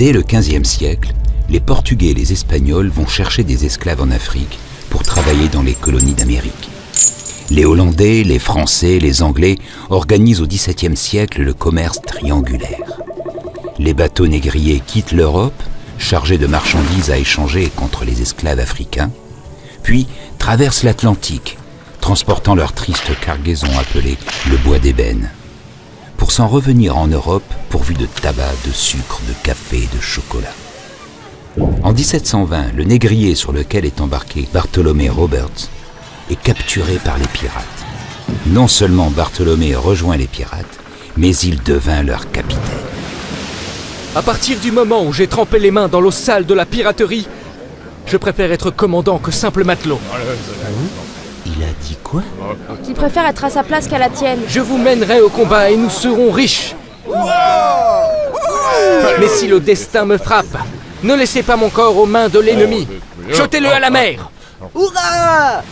Dès le XVe siècle, les Portugais et les Espagnols vont chercher des esclaves en Afrique pour travailler dans les colonies d'Amérique. Les Hollandais, les Français, les Anglais organisent au XVIIe siècle le commerce triangulaire. Les bateaux négriers quittent l'Europe, chargés de marchandises à échanger contre les esclaves africains, puis traversent l'Atlantique, transportant leur triste cargaison appelée le bois d'ébène, pour s'en revenir en Europe pourvus de tabac, de sucre, de café et de chocolat. En 1720, le négrier sur lequel est embarqué Bartolomé Roberts est capturé par les pirates. Non seulement Bartolomé rejoint les pirates, mais il devint leur capitaine. À partir du moment où j'ai trempé les mains dans l'eau sale de la piraterie, je préfère être commandant que simple matelot. Il a dit quoi? Qui préfère être à sa place qu'à la tienne. Je vous mènerai au combat et nous serons riches. Mais si le destin me frappe, ne laissez pas mon corps aux mains de l'ennemi. Jetez-le à la mer. Hurrah!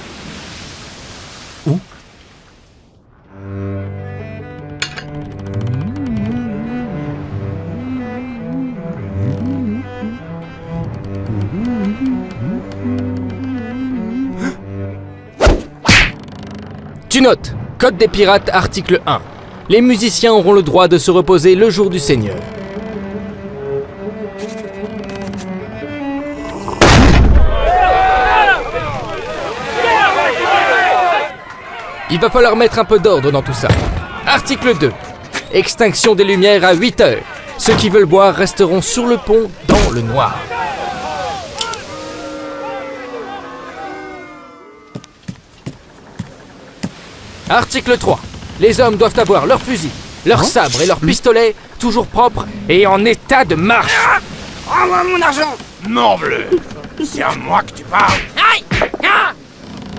Tu notes, Code des pirates, article 1. Les musiciens auront le droit de se reposer le jour du Seigneur. Il va falloir mettre un peu d'ordre dans tout ça. Article 2. Extinction des lumières à 8 heures. Ceux qui veulent boire resteront sur le pont dans le noir. Article 3. Les hommes doivent avoir leurs fusils, leurs sabres et leurs pistolets toujours propres et en état de marche. Rends-moi mon argent! Morbleu! C'est à moi que tu parles! Aïe!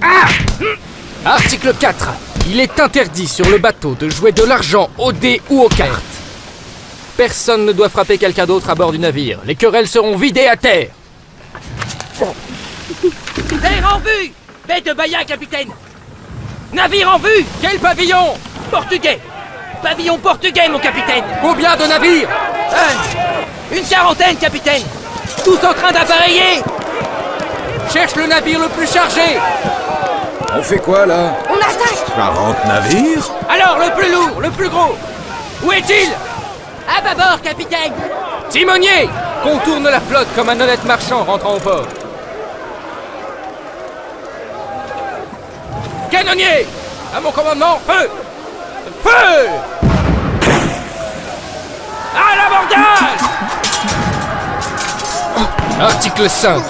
Ah! Article 4. Il est interdit sur le bateau de jouer de l'argent aux dés ou aux cartes. Personne ne doit frapper quelqu'un d'autre à bord du navire. Les querelles seront vidées à terre. Terre en vue! Baie de Bahia, capitaine! Navire en vue! Quel pavillon? Portugais! Pavillon portugais, mon capitaine! Combien de navires? Une quarantaine, capitaine! Tous en train d'appareiller! Cherche le navire le plus chargé. On fait quoi là? On attaque! 40 navires? Alors, le plus lourd, le plus gros! Où est-il? À bâbord, capitaine! Timonier, contourne la flotte comme un honnête marchand rentrant au port. Canonnier, à mon commandement, feu! Feu! À l'abordage! Article 5.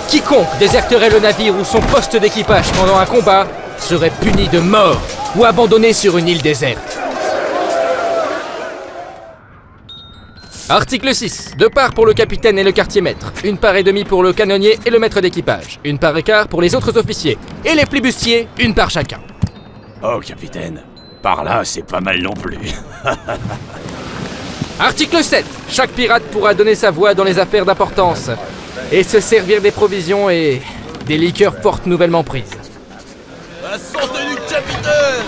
Quiconque déserterait le navire ou son poste d'équipage pendant un combat serait puni de mort ou abandonné sur une île déserte. Article 6. 2 parts pour le capitaine et le quartier-maître. 1 part et demie pour le canonnier et le maître d'équipage. 1 part et quart pour les autres officiers. Et les flibustiers, 1 part chacun. Oh, capitaine, par là, c'est pas mal non plus. Article 7. Chaque pirate pourra donner sa voix dans les affaires d'importance et se servir des provisions et des liqueurs fortes nouvellement prises. La santé du capitaine!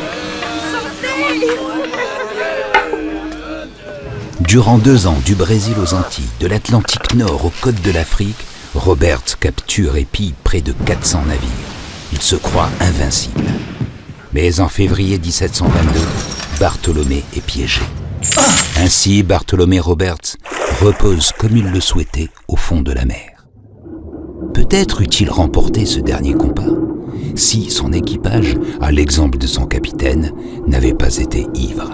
Durant 2 ans, du Brésil aux Antilles, de l'Atlantique Nord aux côtes de l'Afrique, Roberts capture et pille près de 400 navires. Il se croit invincible. Mais en février 1722, Bartolomé est piégé. Ainsi, Bartolomé Roberts repose comme il le souhaitait au fond de la mer. Peut-être eût-il remporté ce dernier combat si son équipage, à l'exemple de son capitaine, n'avait pas été ivre.